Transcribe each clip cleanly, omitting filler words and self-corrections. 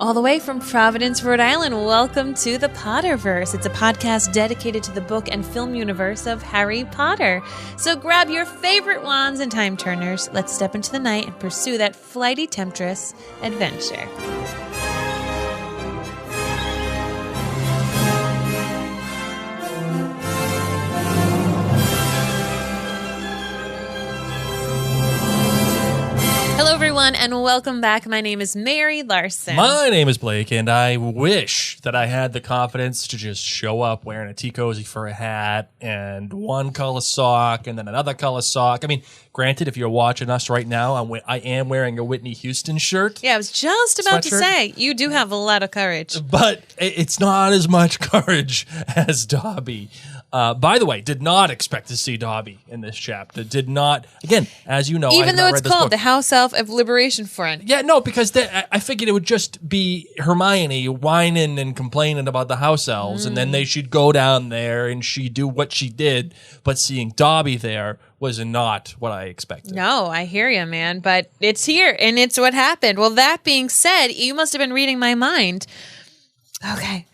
All the way from Providence, Rhode Island, welcome to the Potterverse. It's a podcast dedicated to the book and film universe of Harry Potter. So grab your favorite wands and time turners. Let's step into the night and pursue that flighty temptress adventure. Hello, everyone, and welcome back. My name is Mary Larson. My name is Blake, and I wish that I had the confidence to just show up wearing a tea cozy for a hat and one color sock and then another color sock. I mean, granted, if you're watching us right now, I am wearing a Whitney Houston shirt. Yeah, I was just about to say, you do have a lot of courage. But it's not as much courage as Dobby. By the way, did not expect to see Dobby in this chapter. Did not, again, as you know, even though it's called the House Elf of Liberation Front. Yeah, no, because I figured it would just be Hermione whining and complaining about the house elves, and then they should go down there and she'd do what she did. But seeing Dobby there was not what I expected. No, I hear you, man, but it's here, and it's what happened. Well, that being said, you must have been reading my mind. Okay.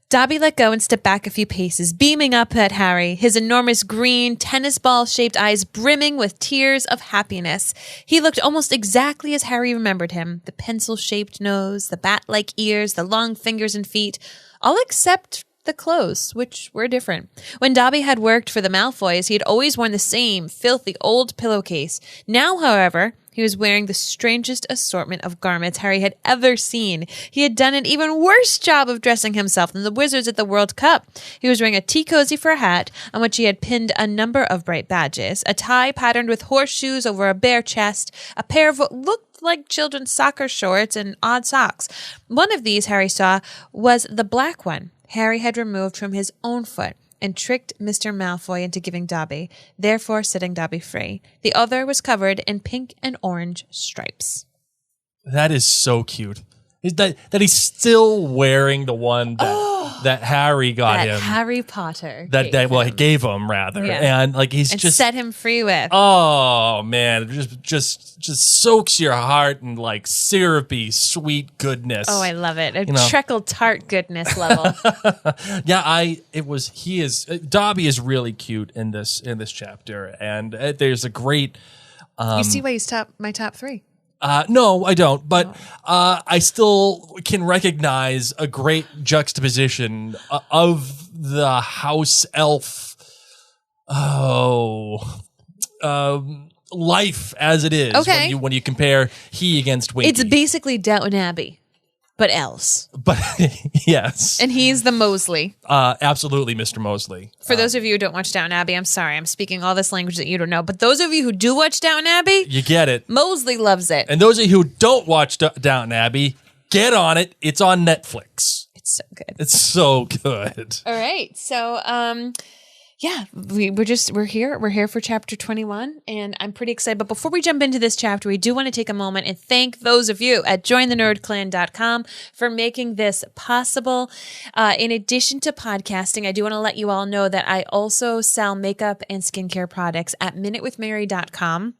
Dobby let go and stepped back a few paces, beaming up at Harry, his enormous green, tennis ball-shaped eyes brimming with tears of happiness. He looked almost exactly as Harry remembered him, the pencil-shaped nose, the bat-like ears, the long fingers and feet, all except the clothes, which were different. When Dobby had worked for the Malfoys, he had always worn the same filthy old pillowcase. Now, however, he was wearing the strangest assortment of garments Harry had ever seen. He had done an even worse job of dressing himself than the Wizards at the World Cup. He was wearing a tea cozy for a hat, on which he had pinned a number of bright badges, a tie patterned with horseshoes over a bare chest, a pair of what looked like children's soccer shorts, and odd socks. One of these, Harry saw, was the black one Harry had removed from his own foot and tricked Mr. Malfoy into giving Dobby, therefore setting Dobby free. The other was covered in pink and orange stripes. That is so cute. That he's still wearing the one that Harry got him. Harry Potter. He gave him rather, yeah. And like he's just set him free with. Oh man, it just soaks your heart in like syrupy sweet goodness. Oh, I love it. Treacle tart goodness level. Dobby is really cute in this chapter, and there's a great. You see why he's my top three. No, I don't, but I still can recognize a great juxtaposition of the house elf life as it is when you compare he against Winky. It's basically Downton Abbey, but else. But yes. And he's the Mosley. Absolutely, Mr. Mosley. For those of you who don't watch Downton Abbey, I'm sorry, I'm speaking all this language that you don't know. But those of you who do watch Downton Abbey, you get it. Mosley loves it. And those of you who don't watch Downton Abbey, get on it. It's on Netflix. It's so good. It's so good. All right. So, we're here. We're here for chapter 21, and I'm pretty excited. But before we jump into this chapter, we do want to take a moment and thank those of you at jointhenerdclan.com for making this possible. In addition to podcasting, I do want to let you all know that I also sell makeup and skincare products at minutewithmary.com.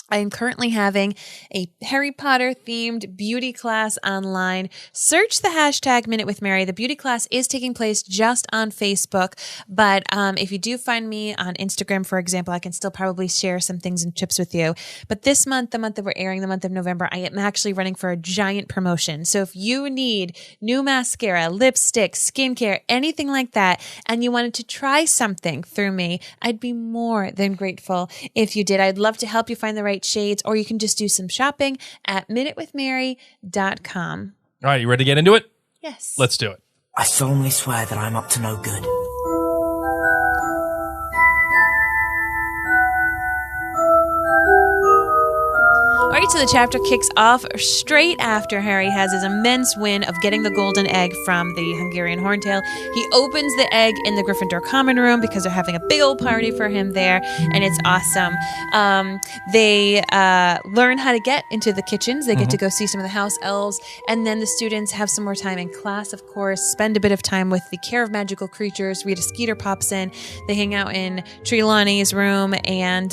I am currently having a Harry Potter themed beauty class online. Search the hashtag Minute with Mary. The beauty class is taking place just on Facebook, but if you do find me on Instagram, for example, I can still probably share some things and tips with you. But this month, the month that we're airing, the month of November, I am actually running for a giant promotion. So if you need new mascara, lipstick, skincare, anything like that, and you wanted to try something through me, I'd be more than grateful if you did. I'd love to help you find the right shades, or you can just do some shopping at minutewithmary.com. All right, you ready to get into it? Yes. Let's do it. I solemnly swear that I'm up to no good. All right, so the chapter kicks off straight after Harry has his immense win of getting the golden egg from the Hungarian Horntail. He opens the egg in the Gryffindor common room because they're having a big old party for him there, and it's awesome. They learn how to get into the kitchens. They get to go see some of the house elves, and then the students have some more time in class, of course, spend a bit of time with the Care of Magical Creatures. Rita Skeeter pops in. They hang out in Trelawney's room, and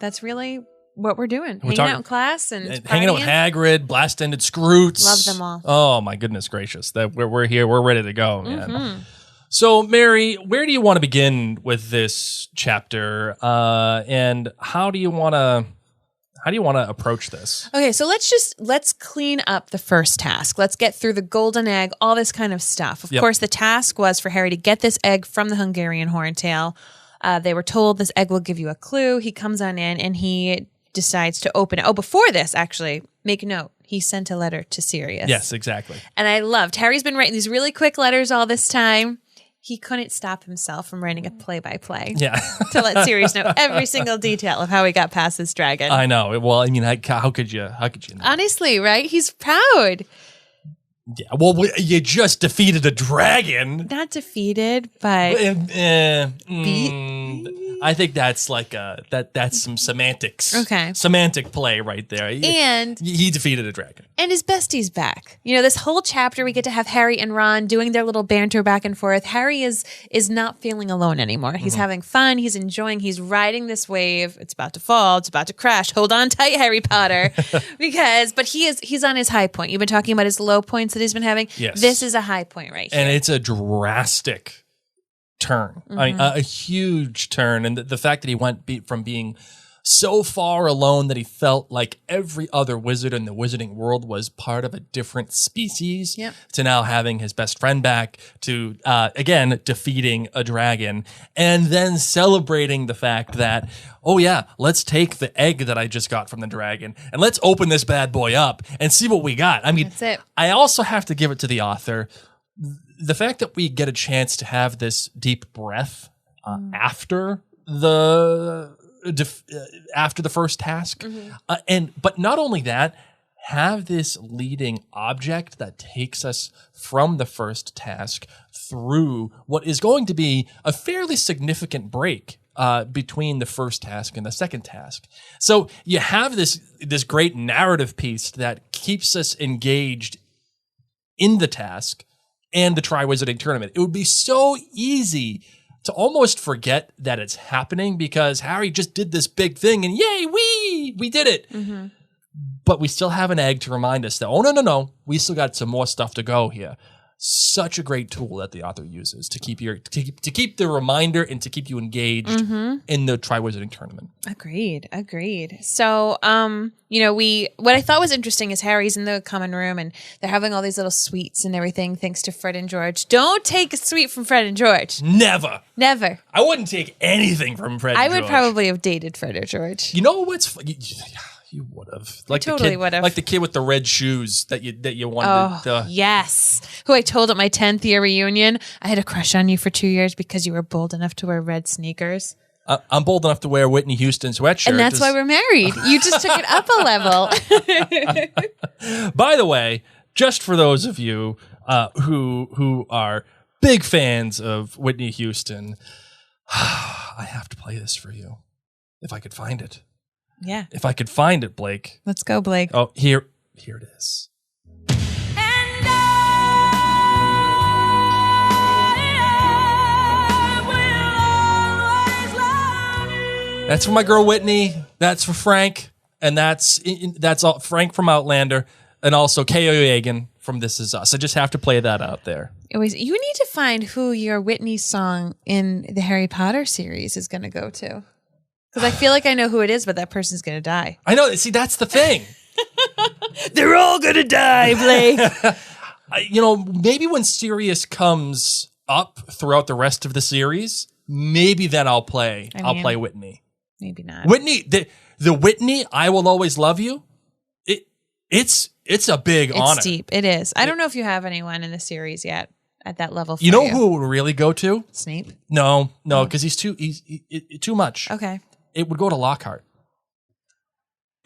that's really what we're doing. Hanging talking- out in class and hanging out with partying. Hagrid, Blast-Ended Scroots. Love them all. Oh my goodness gracious! That we're here, we're ready to go, man. Mm-hmm. So, Mary, where do you want to begin with this chapter, and how do you want to approach this? Okay, so let's clean up the first task. Let's get through the golden egg, all this kind of stuff. Of course, the task was for Harry to get this egg from the Hungarian Horntail. They were told this egg will give you a clue. He comes on in and he decides to open it. Oh, before this, actually, make a note. He sent a letter to Sirius. Yes, exactly. And I loved, Harry's been writing these really quick letters all this time. He couldn't stop himself from writing a play-by-play Yeah. to let Sirius know every single detail of how he got past this dragon. I know. Well, I mean, how could you know? Honestly, right? He's proud. Yeah, well, you just defeated a dragon. Not defeated, but I think that's like that's some semantics. Okay. Semantic play right there. And he defeated a dragon. And his bestie's back. You know, this whole chapter we get to have Harry and Ron doing their little banter back and forth. Harry is not feeling alone anymore. He's having fun. He's enjoying. He's riding this wave. It's about to fall. It's about to crash. Hold on tight, Harry Potter. But he's on his high point. You've been talking about his low points that he's been having. Yes. This is a high point right here. And it's a drastic turn. I mean, a huge turn. And the fact that he went from being so far alone that he felt like every other wizard in the wizarding world was part of a different species, to now having his best friend back, to again defeating a dragon, and then celebrating the fact that, oh yeah, let's take the egg that I just got from the dragon and let's open this bad boy up and see what we got. I mean, That's it. I also have to give it to the author. The fact that we get a chance to have this deep breath after the first task, but not only that, have this leading object that takes us from the first task through what is going to be a fairly significant break between the first task and the second task. So you have this great narrative piece that keeps us engaged in the task and the Triwizarding Tournament. It would be so easy to almost forget that it's happening because Harry just did this big thing and yay, we did it. But we still have an egg to remind us that, oh, no, we still got some more stuff to go here. Such a great tool that the author uses to keep the reminder and to keep you engaged in the Triwizarding Tournament. Agreed. So, what I thought was interesting is Harry's in the common room and they're having all these little sweets and everything thanks to Fred and George. Don't take a sweet from Fred and George. Never. I wouldn't take anything from Fred and George. I would probably have dated Fred or George. You know what's you would have. Totally would have. Like the kid with the red shoes that you wanted. Oh, yes. Who I told at my 10th year reunion, I had a crush on you for 2 years because you were bold enough to wear red sneakers. I'm bold enough to wear Whitney Houston's sweatshirt. And that's why we're married. You just took it up a level. By the way, just for those of you who are big fans of Whitney Houston, I have to play this for you. If I could find it. Yeah. If I could find it, Blake. Let's go, Blake. Oh, here it is. That's for my girl Whitney. That's for Frank, and that's all. Frank from Outlander, and also K.O. Yegan from This Is Us. I just have to play that out there. You need to find who your Whitney song in the Harry Potter series is going to go to. Because I feel like I know who it is, but that person's going to die. I know. See, that's the thing. They're all going to die, Blake. Maybe when Sirius comes up throughout the rest of the series, maybe then I'll play Whitney. Maybe not. Whitney, the Whitney, I Will Always Love You. It's a big honor. It's deep. It is. I don't know if you have anyone in the series yet at that level. For you know who would really go to? Snape. No, because he's too much. Okay. It would go to Lockhart.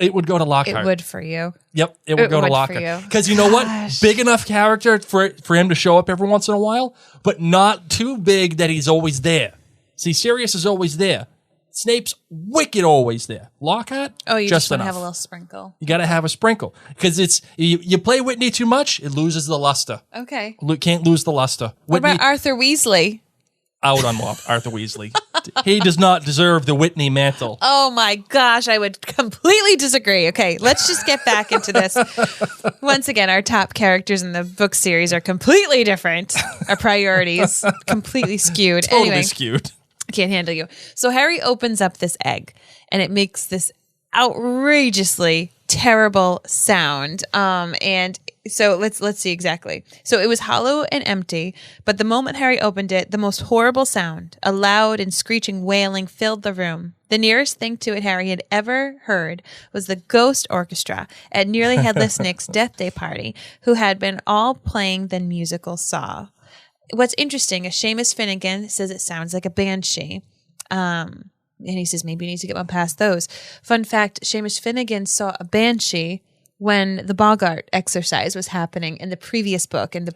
It would go to Lockhart. It would for you. Yep, it would go to Lockhart. Because you know what? Big enough character for him to show up every once in a while, but not too big that he's always there. See, Sirius is always there. Snape's wicked always there. Lockhart, you just want to enough. have a little sprinkle. You got to have a sprinkle. Because it's you play Whitney too much, it loses the luster. Okay. Can't lose the luster. What about Arthur Weasley? out on Arthur Weasley. He does not deserve the Whitney mantle. Oh my gosh, I would completely disagree. Okay, let's just get back into this. Once again, our top characters in the book series are completely different. Our priorities completely skewed. Totally Anyway, skewed. I can't handle you. So Harry opens up this egg and it makes this outrageously terrible sound. And so let's see exactly. So it was hollow and empty, but the moment Harry opened it, the most horrible sound, a loud and screeching wailing, filled the room. The nearest thing to it Harry had ever heard was the ghost orchestra at Nearly Headless Nick's death day party, who had been all playing the musical Saw. What's interesting is Seamus Finnegan says it sounds like a banshee. And he says maybe you need to get one past those. Fun fact, Seamus Finnegan saw a banshee when the Bogart exercise was happening in the previous book in the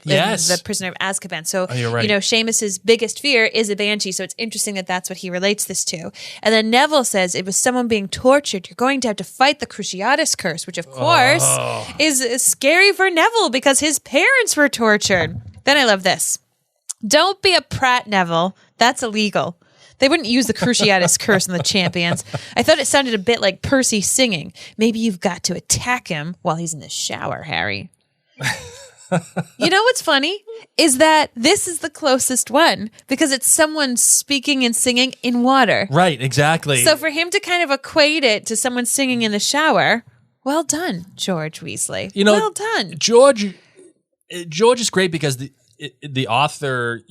Prisoner of Azkaban. So, you're right. Seamus's biggest fear is a banshee. So it's interesting that that's what he relates this to. And then Neville says it was someone being tortured. You're going to have to fight the Cruciatus curse, which of course is scary for Neville because his parents were tortured. Then I love this. Don't be a prat, Neville. That's illegal. They wouldn't use the Cruciatus curse on the champions. I thought it sounded a bit like Percy singing. Maybe you've got to attack him while he's in the shower, Harry. You know what's funny? Is that this is the closest one because it's someone speaking and singing in water. Right, exactly. So for him to kind of equate it to someone singing in the shower, well done, George Weasley. Well done. George is great because the author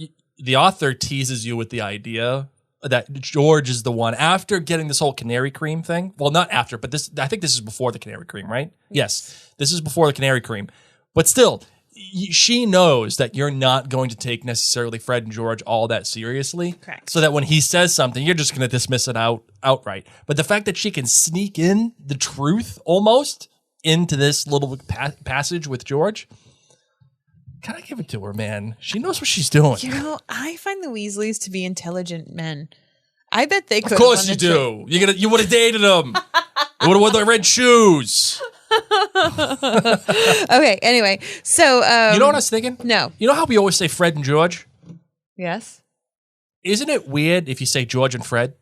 teases you with the idea that George is the one after getting this whole canary cream thing. Well, not after, but I think this is before the canary cream, right? Yes, this is before the canary cream. But still, she knows that you're not going to take necessarily Fred and George all that seriously. Correct. So that when he says something, you're just going to dismiss it outright. But the fact that she can sneak in the truth almost into this little passage with George, gotta give it to her, man. She knows what she's doing. I find the Weasleys to be intelligent men. I bet they could. Of course you do. You would have dated them. You would have worn the red shoes. Okay, anyway. So you know what I was thinking? No. You know how we always say Fred and George? Yes. Isn't it weird if you say George and Fred?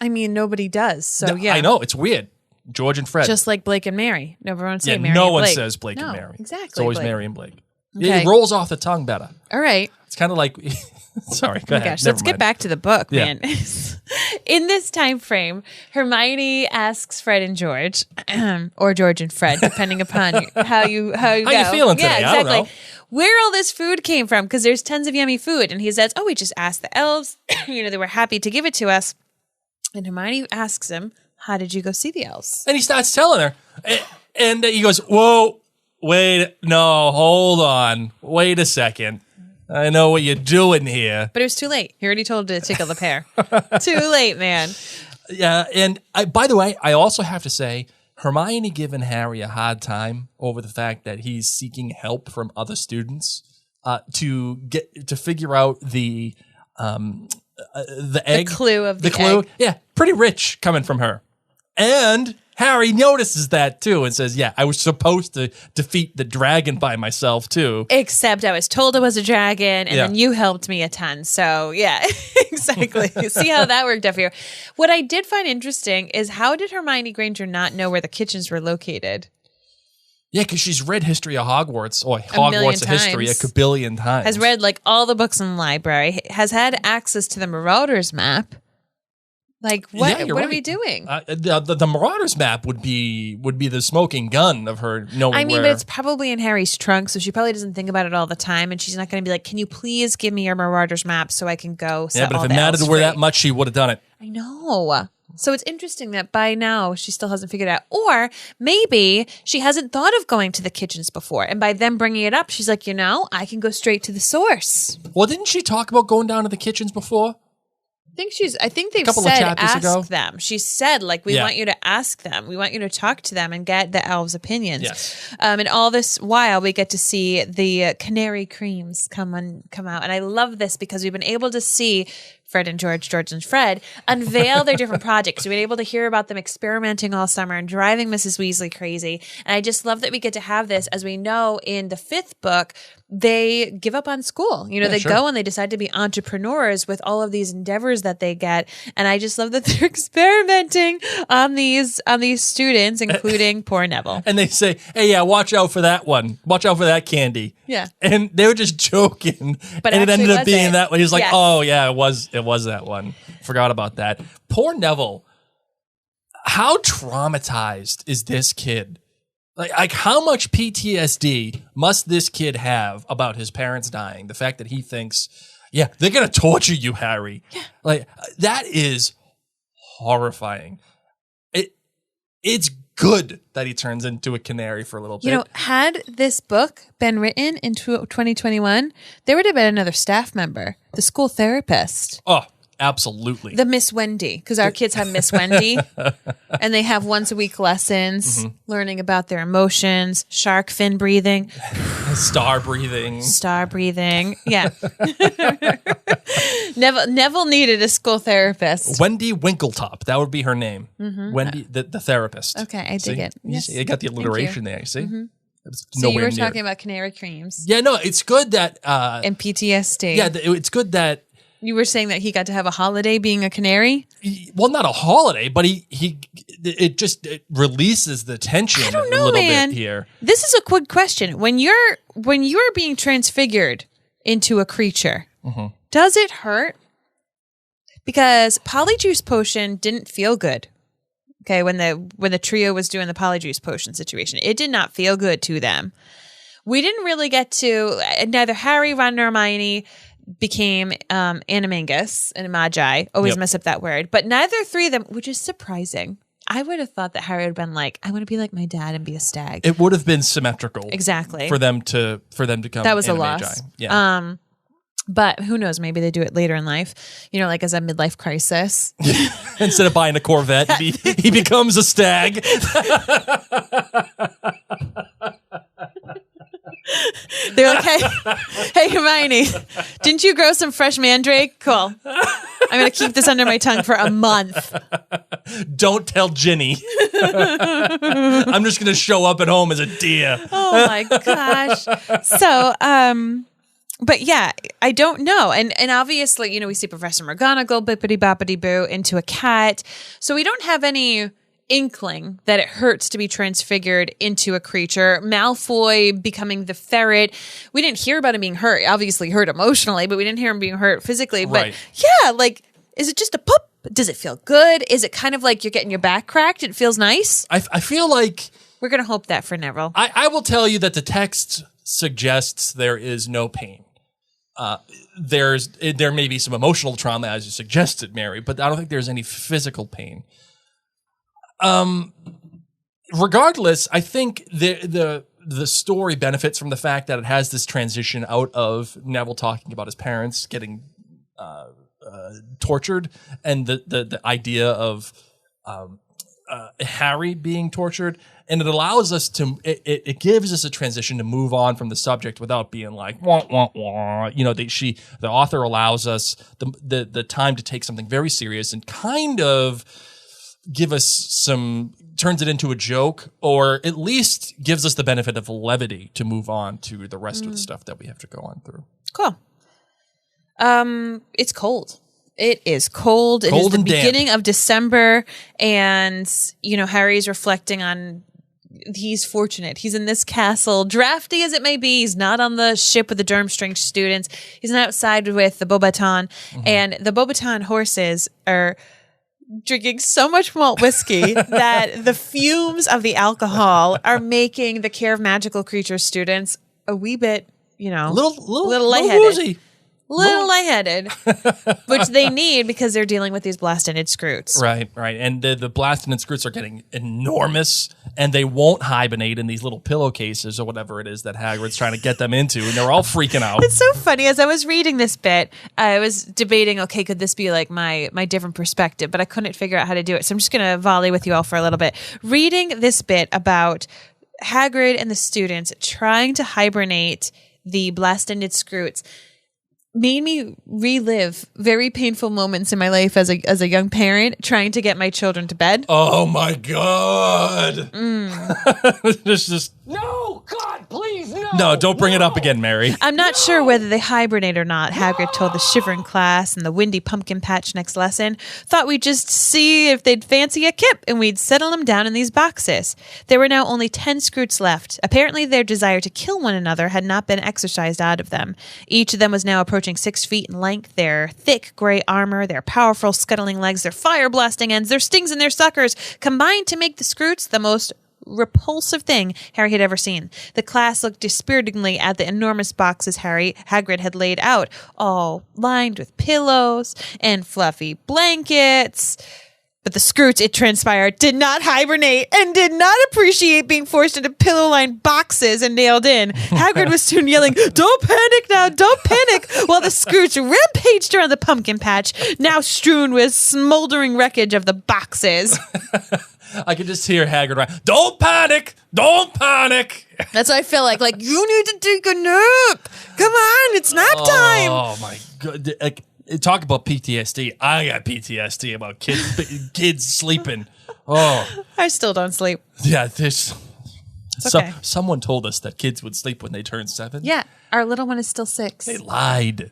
I mean, nobody does. So yeah. I know, it's weird. George and Fred. Just like Blake and Mary. No one say Mary no and one Blake. says Blake and No, Mary. exactly. It's always Blake. Mary and Blake. Okay. It rolls off the tongue better. All right. It's kind of like, sorry, go Oh my ahead. gosh, Never let's get mind. back to the book, Yeah. man. In this time frame, Hermione asks Fred and George, or George and Fred, depending upon how you go. you feeling today? Yeah, I don't exactly. know. Where all this food came from, because there's tons of yummy food. And he says, we just asked the elves. They were happy to give it to us. And Hermione asks him, how did you go see the elves? And he starts telling her. And he goes, whoa, wait, no, hold on. Wait a second. I know what you're doing here. But it was too late. He already told her to tickle the pear. Too late, man. Yeah, and by the way, I also have to say, Hermione giving Harry a hard time over the fact that he's seeking help from other students to figure out the egg. The clue of the clue. egg. Yeah, pretty rich coming from her. And Harry notices that too and says, yeah, I was supposed to defeat the dragon by myself too. Except I was told it was a dragon, and then you helped me a ton. So, yeah, exactly. See how that worked out for you. What I did find interesting is how did Hermione Granger not know where the kitchens were located? Yeah, because she's read History of Hogwarts, or million Hogwarts of History times. a kabillion times. Has read like all the books in the library, has had access to the Marauders map. Like, what? Yeah, you're what are right. we doing? The Marauders map would be the smoking gun of her knowing I mean, where. but it's probably in Harry's trunk, so she probably doesn't think about it all the time, and she's not going to be like, "Can you please give me your Marauders map so I can go?" Yeah, but if it mattered to her that much, she would have done it. I know. So it's interesting that by now she still hasn't figured it out. Or maybe she hasn't thought of going to the kitchens before. And by them bringing it up, she's like, I can go straight to the source. Well, didn't she talk about going down to the kitchens before? I think they've couple of said chapters ask ago? them. She said, we want you to ask them. We want you to talk to them and get the elves' opinions. Yes. And all this while, we get to see the canary creams come out. And I love this because we've been able to see Fred and George, George and Fred, unveil their different projects. We were able to hear about them experimenting all summer and driving Mrs. Weasley crazy. And I just love that we get to have this. As we know, in the 5th book, they give up on school. They go and they decide to be entrepreneurs with all of these endeavors that they get. And I just love that they're experimenting on these students, including poor Neville. And they say, hey, yeah, watch out for that one. Watch out for that candy. Yeah. And they were just joking. But and it ended up being that one. He's like, yes. oh, yeah, it was that one. Forgot about that. Poor Neville. How traumatized is this kid? Like how much PTSD must this kid have about his parents dying? The fact that he thinks, yeah, they're going to torture you, Harry. Yeah. Like that is horrifying. It's good that he turns into a canary for a little bit. Had this book been written in 2021, there would have been another staff member, the school therapist. Oh, absolutely. The Miss Wendy, because our kids have Miss Wendy, and they have once a week lessons, learning about their emotions, shark fin breathing. Star breathing. Yeah. Neville needed a school therapist. Wendy Winkletop. That would be her name. Wendy, the therapist. Okay, I dig it. Yes. You got the alliteration there. You see? So you were talking about canary creams. Yeah, no, it's good that... and PTSD. Yeah, it's good that... You were saying that he got to have a holiday being a canary? Well, not a holiday, but it releases the tension a little bit here. This is a quick question. When you're being transfigured into a creature, does it hurt? Because Polyjuice Potion didn't feel good. Okay, when the trio was doing the Polyjuice Potion situation, it did not feel good to them. We didn't really get to neither Harry, Ron, nor Hermione became animagus and magi. Always mess up that word. But neither three of them, which is surprising. I would have thought that Harry would have been like, I want to be like my dad and be a stag. It would have been symmetrical. Exactly. For them to come. That was a animagi. loss. Yeah. But who knows? Maybe they do it later in life. Like as a midlife crisis. Instead of buying a Corvette, he becomes a stag. They're like, hey, Hermione, didn't you grow some fresh mandrake? Cool. I'm going to keep this under my tongue for a month. Don't tell Ginny. I'm just going to show up at home as a deer. Oh my gosh. So, but yeah, I don't know. And obviously, we see Professor McGonagall bippity-boppity-boo into a cat. So we don't have any inkling that it hurts to be transfigured into a creature. Malfoy becoming the ferret. We didn't hear about him being hurt. Obviously hurt emotionally, but we didn't hear him being hurt physically. Right. But yeah, is it just a poop? Does it feel good? Is it kind of like you're getting your back cracked? It feels nice? I feel like... We're going to hope that for Neville. I will tell you that the text suggests there is no pain. There may be some emotional trauma, as you suggested, Mary, but I don't think there's any physical pain. Regardless, I think the story benefits from the fact that it has this transition out of Neville talking about his parents getting tortured and the idea of Harry being tortured, and it allows us to it gives us a transition to move on from the subject without being like wah wah wah. The author allows us the time to take something very serious and kind of give us turns it into a joke, or at least gives us the benefit of levity to move on to the rest of the stuff that we have to go on through. Cool. It's cold. It is cold. It is the beginning of December, and Harry's reflecting on he's fortunate. He's in this castle, drafty as it may be. He's not on the ship with the Durmstrang students. He's not outside with the Beauxbatons, and the Beauxbaton horses are drinking so much malt whiskey that the fumes of the alcohol are making the Care of Magical Creatures students a wee bit, little lightheaded. Woozy. Little lightheaded, which they need because they're dealing with these blast-ended scroots. Right. And the blast-ended scroots are getting enormous, and they won't hibernate in these little pillowcases or whatever it is that Hagrid's trying to get them into, and they're all freaking out. It's so funny. As I was reading this bit, I was debating, okay, could this be like my different perspective? But I couldn't figure out how to do it. So I'm just going to volley with you all for a little bit. Reading this bit about Hagrid and the students trying to hibernate the blast-ended scroots made me relive very painful moments in my life as a young parent trying to get my children to bed. Oh my God. It's just No, God, please, no. no, don't bring it up again, Mary. I'm not sure whether they hibernate or not, Hagrid told the shivering class in the windy pumpkin patch next lesson. Thought we'd just see if they'd fancy a kip and we'd settle them down in these boxes. There were now only 10 Scroots left. Apparently their desire to kill one another had not been exorcised out of them. Each of them was now approaching 6 feet in length. Their thick gray armor, their powerful scuttling legs, their fire-blasting ends, their stings and their suckers combined to make the Scroots the most repulsive thing Harry had ever seen. The class looked dispiiritingly at the enormous boxes Hagrid had laid out, all lined with pillows and fluffy blankets. But the Scroots, it transpired, did not hibernate and did not appreciate being forced into pillow-lined boxes and nailed in. Hagrid was soon yelling, "Don't panic now, don't panic," while the Scroots rampaged around the pumpkin patch, now strewn with smoldering wreckage of the boxes. I could just hear Hagrid right. Don't panic! Don't panic! That's what I feel like. Like, you need to take a nap. Come on, it's nap time. Oh my God. Like, talk about PTSD. I got PTSD about kids sleeping. Oh. I still don't sleep. Yeah, there's okay. Someone told us that kids would sleep when they turned 7. Yeah, our little one is still 6. They lied.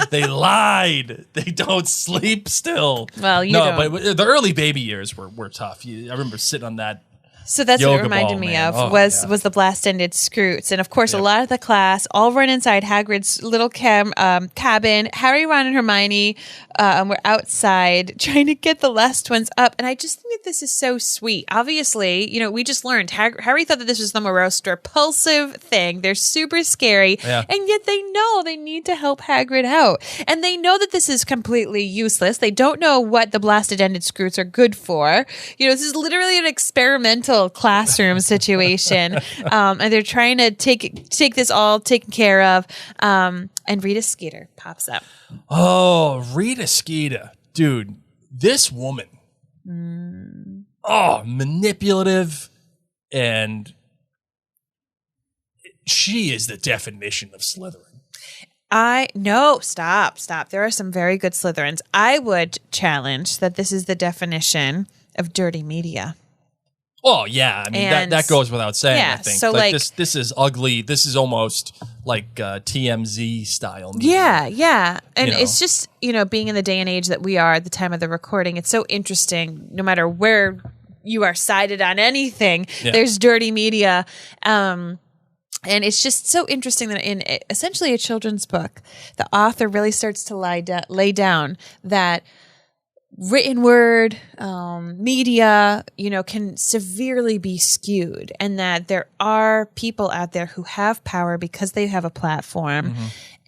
They lied. They don't sleep still. Well, you don't. But the early baby years were tough. I remember sitting on that. So that's what it Yoga reminded ball, me man. of Oh, was yeah. the blast-ended Scroots. And of course, Yep. a lot of the class all run inside Hagrid's little cabin. Harry, Ron, and Hermione were outside trying to get the last ones up. And I just think that this is so sweet. Obviously, we just learned Harry thought that this was the most repulsive thing. They're super scary. Yeah. And yet they know they need to help Hagrid out. And they know that this is completely useless. They don't know what the blasted-ended Scroots are good for. This is literally an experimental classroom situation. And they're trying to take this all taken care of. And Rita Skeeter pops up. Oh, Rita Skeeter. Dude, this woman. Oh, manipulative. And she is the definition of Slytherin. No, stop. There are some very good Slytherins. I would challenge that this is the definition of dirty media. Oh yeah, I mean that goes without saying. Yeah, I think so this is ugly. This is almost like TMZ style media. Yeah, and it's just being in the day and age that we are at the time of the recording. It's so interesting. No matter where you are sided on anything, there's dirty media. And it's just so interesting that in essentially a children's book, the author really starts to lay down that written word, media, can severely be skewed, and that there are people out there who have power because they have a platform,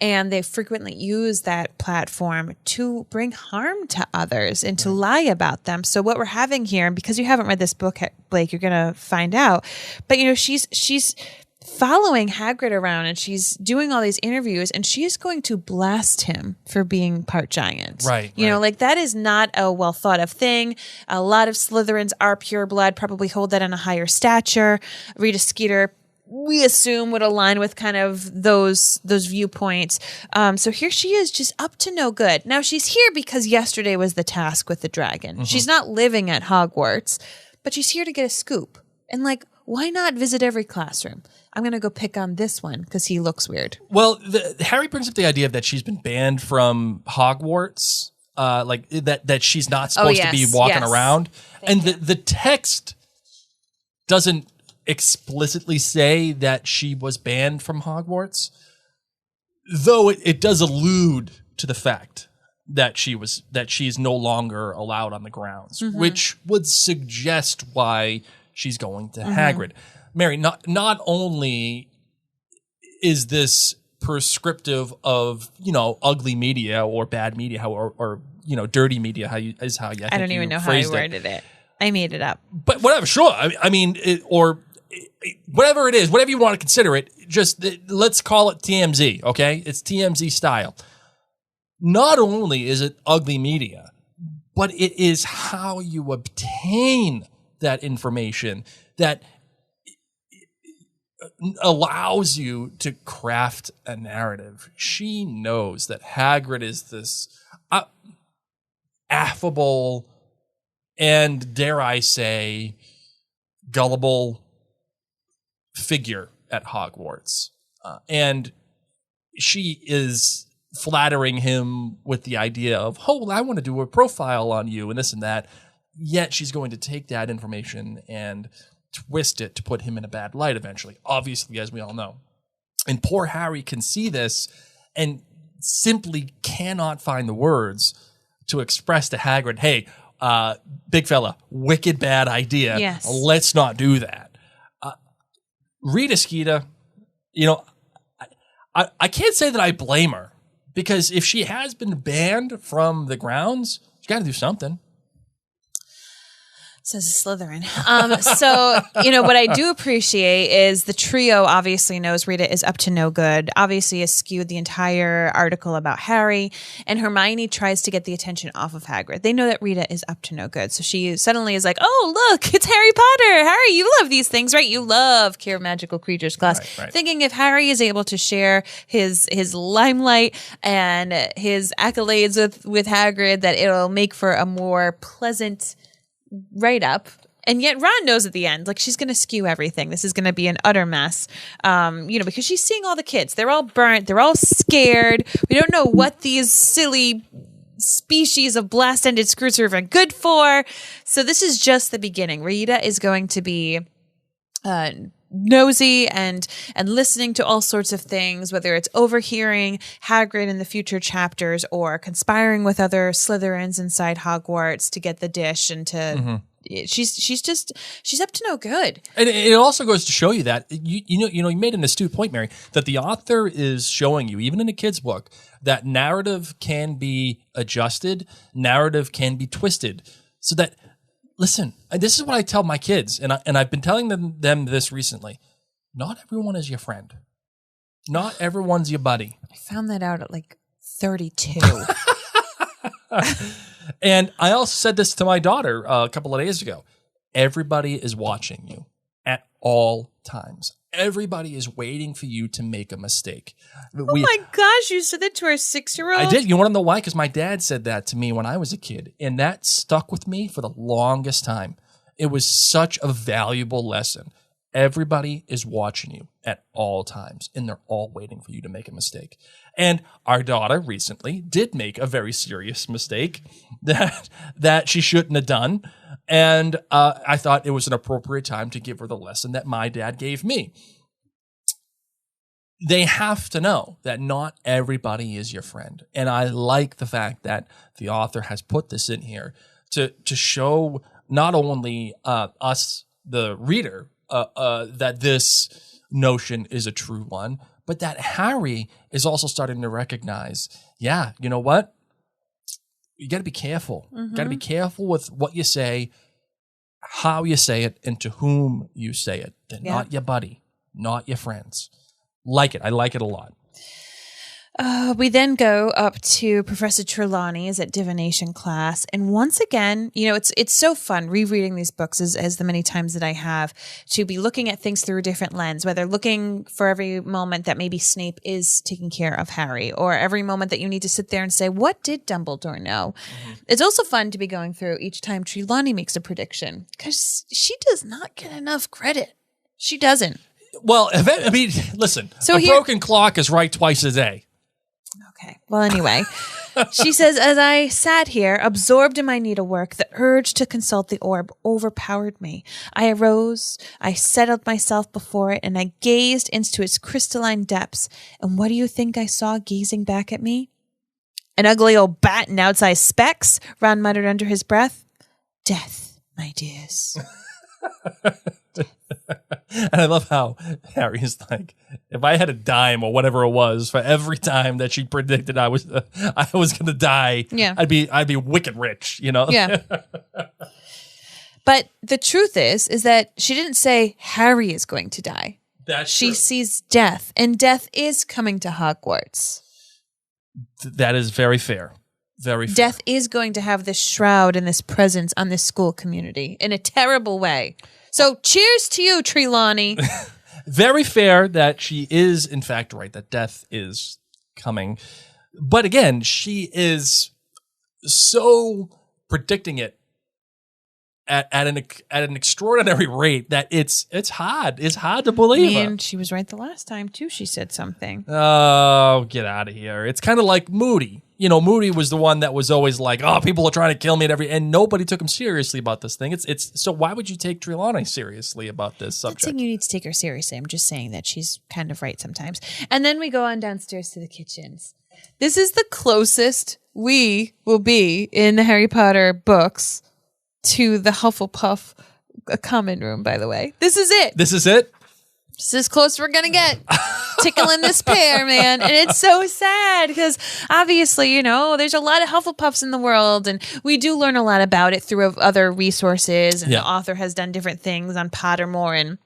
and they frequently use that platform to bring harm to others and to lie about them. So what we're having here, and because you haven't read this book, Blake, you're going to find out, but she's following Hagrid around, and she's doing all these interviews, and she is going to blast him for being part giant. Right. Like that is not a well thought of thing. A lot of Slytherins are pure blood, probably hold that in a higher stature. Rita Skeeter, we assume, would align with kind of those viewpoints. So here she is, just up to no good. Now she's here because yesterday was the task with the dragon. She's not living at Hogwarts, but she's here to get a scoop. And why not visit every classroom? I'm going to go pick on this one because he looks weird. Well, Harry brings up the idea that she's been banned from Hogwarts, that she's not supposed to be walking around. And the text doesn't explicitly say that she was banned from Hogwarts, though it does allude to the fact that she's no longer allowed on the grounds, which would suggest why she's going to Hagrid. Mary, not only is this prescriptive of, ugly media or bad media, or dirty media, I don't even know how I worded it. I made it up. But whatever, sure. I mean, whatever it is, whatever you want to consider it, just let's call it TMZ, okay? It's TMZ style. Not only is it ugly media, but it is how you obtain that information that allows you to craft a narrative. She knows that Hagrid is this affable and, dare I say, gullible figure at Hogwarts. And she is flattering him with the idea of, oh, well, I want to do a profile on you and this and that. Yet she's going to take that information and twist it to put him in a bad light eventually, obviously, as we all know. And poor Harry can see this and simply cannot find the words to express to Hagrid, hey, big fella, wicked bad idea. Yes. Let's not do that. Rita Skeeter, I can't say that I blame her, because if she has been banned from the grounds, she's got to do something. Says a Slytherin. So, what I do appreciate is the trio obviously knows Rita is up to no good, obviously has skewed the entire article about Harry, and Hermione tries to get the attention off of Hagrid. They know that Rita is up to no good. So she suddenly is like, oh, look, it's Harry Potter. Harry, you love these things, right? You love Care of Magical Creatures class. Right. Thinking if Harry is able to share his limelight and his accolades with Hagrid, that it'll make for a more pleasant write up. And yet Ron knows at the end, like, she's going to skew everything. This is going to be an utter mess, because she's seeing all the kids. They're all burnt. They're all scared. We don't know what these silly species of blast-ended screwserve are good for. So this is just the beginning. Rita is going to be nosy and listening to all sorts of things, whether it's overhearing Hagrid in the future chapters or conspiring with other Slytherins inside Hogwarts to get the dish and to she's up to no good. And it also goes to show you that you made an astute point, Mary, that the author is showing you, even in a kid's book, that narrative can be adjusted, narrative can be twisted, so that, listen, this is what I tell my kids, and I've been telling them this recently. Not everyone is your friend. Not everyone's your buddy. I found that out at like 32. And I also said this to my daughter a couple of days ago. Everybody is watching you at all times. Everybody is waiting for you to make a mistake. Oh my gosh, you said that to our 6-year-old? I did. You want to know why? Because my dad said that to me when I was a kid, and that stuck with me for the longest time. It was such a valuable lesson. Everybody is watching you at all times, and they're all waiting for you to make a mistake. And our daughter recently did make a very serious mistake that she shouldn't have done. And I thought it was an appropriate time to give her the lesson that my dad gave me. They have to know that not everybody is your friend. And I like the fact that the author has put this in here to show not only us, the reader, that this notion is a true one, but that Harry is also starting to recognize, yeah, you know what? You got to be careful. Mm-hmm. Got to be careful with what you say, how you say it, and to whom you say it. They're not your buddy, not your friends. Like it. I like it a lot. We then go up to Professor Trelawney's at divination class. And once again, it's so fun rereading these books as the many times that I have, to be looking at things through a different lens, whether looking for every moment that maybe Snape is taking care of Harry, or every moment that you need to sit there and say, what did Dumbledore know? Mm-hmm. It's also fun to be going through each time Trelawney makes a prediction, because she does not get enough credit. She doesn't. Well, I mean, listen, so broken clock is right twice a day. Okay. Well, anyway, she says, as I sat here, absorbed in my needlework, the urge to consult the orb overpowered me. I arose, I settled myself before it, and I gazed into its crystalline depths. And what do you think I saw gazing back at me? An ugly old bat in outsized specs, Ron muttered under his breath. Death, my dears. And I love how Harry's like, if I had a dime or whatever it was for every time that she predicted I was going to die, I'd be wicked rich, Yeah. But the truth is that she didn't say Harry is going to die. She sees death, and death is coming to Hogwarts. That is very fair. Very fair. Death is going to have this shroud and this presence on this school community in a terrible way. So cheers to you, Trelawney. very fair that she is, in fact, right, that death is coming. But again, she is so predicting it at an extraordinary rate that it's hard. It's hard to believe her. And she was right the last time, too. She said something. Oh, get out of here. It's kind of like Moody. Moody was the one that was always like, oh, people are trying to kill me and nobody took him seriously about this thing. So why would you take Trelawney seriously about this subject? I'm not saying you need to take her seriously. I'm just saying that she's kind of right sometimes. And then we go on downstairs to the kitchens. This is the closest we will be in the Harry Potter books to the Hufflepuff common room, by the way. This is it. This is it? This is as close as we're going to get. Tickling this pear, man. And it's so sad because obviously, there's a lot of Hufflepuffs in the world and we do learn a lot about it through other resources and the author has done different things on Pottermore and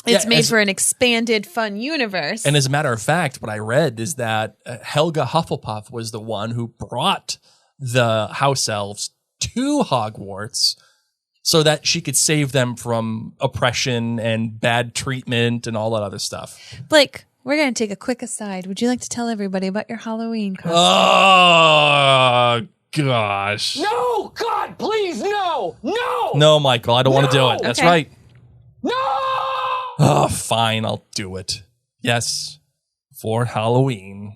it's made for an expanded, fun universe. And as a matter of fact, what I read is that Helga Hufflepuff was the one who brought the house elves to Hogwarts so that she could save them from oppression and bad treatment and all that other stuff. Blake, we're going to take a quick aside. Would you like to tell everybody about your Halloween costume? Oh, gosh. No! God, please, no! No! No, Michael, I don't want to do it. That's Okay. right. No! Oh, fine, I'll do it. Yes, for Halloween.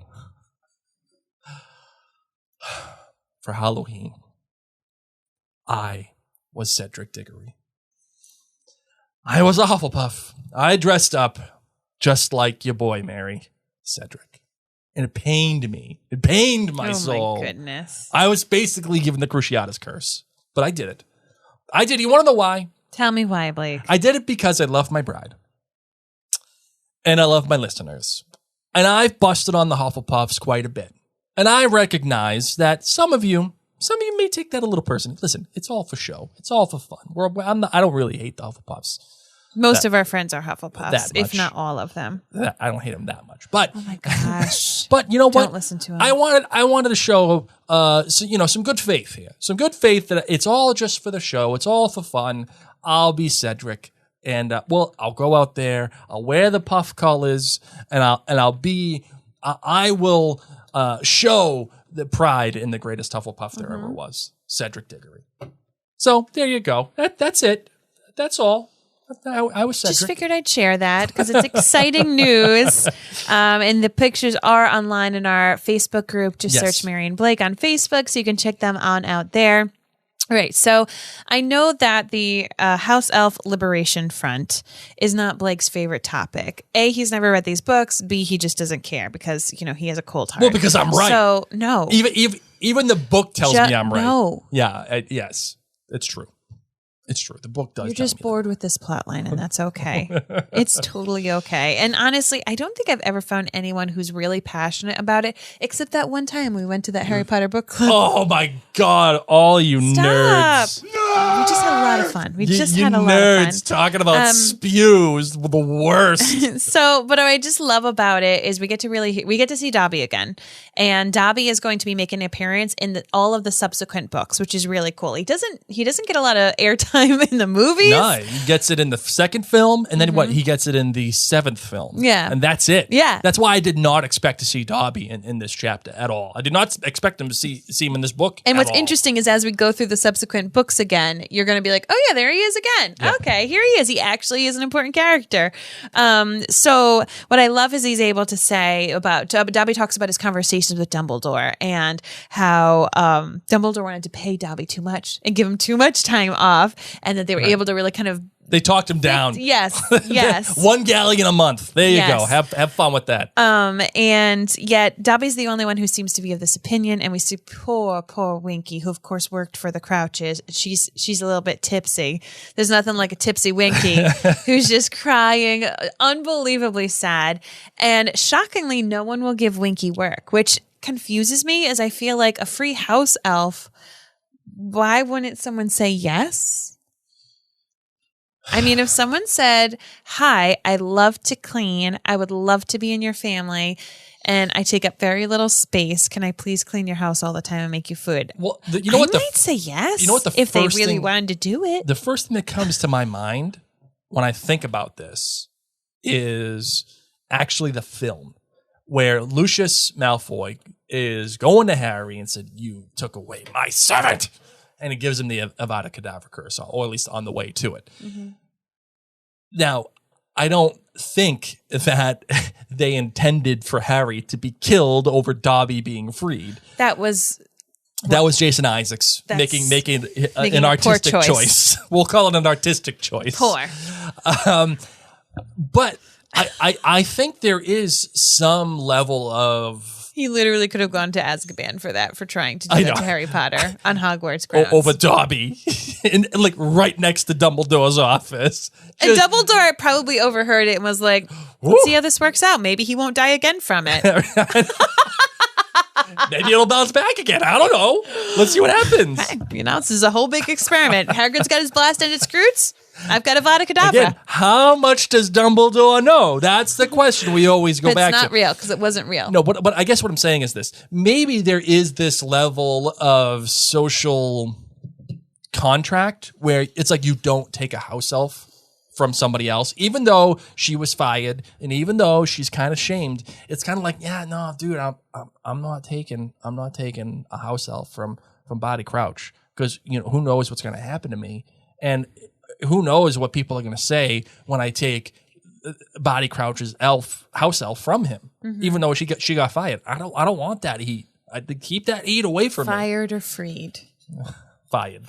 For Halloween, I was Cedric Diggory. I was a Hufflepuff. I dressed up just like your boy, Mary, Cedric. And it pained me. It pained my soul. Oh, my goodness. I was basically given the Cruciatus curse. But I did it. I did. You want to know why? Tell me why, Blake. I did it because I love my bride. And I love my listeners. And I've busted on the Hufflepuffs quite a bit. And I recognize that some of you may take that a little personally. Listen, it's all for show. It's all for fun. I don't really hate the Hufflepuffs. Most of our friends are Hufflepuffs, that if much. not all of them. I don't hate them that much. But Oh my gosh. but you know what? Don't listen to him. I wanted to show some good faith here. Some good faith that it's all just for the show. It's all for fun. I'll be Cedric. And I'll go out there. I'll wear the puff colors, and I will show the pride in the greatest Hufflepuff there ever was, Cedric Diggory. So there you go. That's it. That's all. I was Cedric. Just figured I'd share that because it's exciting news. And the pictures are online in our Facebook group. Just Yes. search Mary and Blake on Facebook so you can check them on out there. All right, so I know that the House Elf Liberation Front is not Blake's favorite topic. A, he's never read these books. B, he just doesn't care because, he has a cold heart. Well, because I'm right. So, no. Even the book tells me I'm right. No. Yeah, yes, it's true. It's true. The book does. You're tell just me bored with this plot line, and that's okay. It's totally okay. And honestly, I don't think I've ever found anyone who's really passionate about it, except that one time we went to that Harry Potter book club. Oh my God! All you nerds. We just had a lot of fun. We just you had a lot of nerds fun. talking about spews, the worst. So, what I just love about it is we get to see Dobby again, and Dobby is going to be making an appearance in all of the subsequent books, which is really cool. He doesn't get a lot of airtime in the movies. No, he gets it in the second film, and then he gets it in the seventh film. Yeah. And that's it. Yeah. That's why I did not expect to see Dobby in this chapter at all. I did not expect him to see him in this book. And what's all. interesting is as we go through the subsequent books again, you're going to be like, oh yeah, there he is again. Yeah. Okay, here he is. He actually is an important character. So what I love is he's able to say about, Dobby talks about his conversations with Dumbledore and how Dumbledore wanted to pay Dobby too much and give him too much time off, and that they were able to really kind of They talked him down. Yes, yes. 1 galleon a month. There you Yes. go. Have fun with that. And yet Dobby's the only one who seems to be of this opinion. And we see poor Winky, who of course worked for the Crouches. She's a little bit tipsy. There's nothing like a tipsy Winky who's just crying, unbelievably sad. And shockingly, no one will give Winky work, which confuses me as I feel like a free house elf. Why wouldn't someone say yes? I mean, if someone said, hi, I love to clean. I would love to be in your family. And I take up very little space. Can I please clean your house all the time and make you food? Well, I might say yes. You know what the if they first really thing- wanted to do it. The first thing that comes to my mind when I think about this is actually the film where Lucius Malfoy is going to Harry and said, "You took away my servant," and he gives him the Avada Kedavra curse, or at least on the way to it. Mm-hmm. Now, I don't think that they intended for Harry to be killed over Dobby being freed. That was Jason Isaacs making an artistic choice. We'll call it an artistic choice. Poor. But I think there is some level of... He literally could have gone to Azkaban for that, for trying to do that to Harry Potter on Hogwarts grounds. Over Dobby, like right next to Dumbledore's office. And Dumbledore probably overheard it and was like, let's see how this works out. Maybe he won't die again from it. Maybe it'll bounce back again. I don't know. Let's see what happens. Hey, this is a whole big experiment. Hagrid's got his blast and its Scroots. I've got Avada Kedavra. Again, how much does Dumbledore know? That's the question we always go back to. It's not real because it wasn't real. No, but I guess what I'm saying is this. Maybe there is this level of social contract where it's like you don't take a house elf from somebody else, even though she was fired and even though she's kind of shamed. It's kind of like, yeah, no, dude, I'm not taking a house elf from Barty Crouch because who knows what's going to happen to me, and who knows what people are going to say when I take Barty Crouch's house elf from him, even though she got fired. I don't want that heat. I keep that heat away from me. Fired or freed? Fired.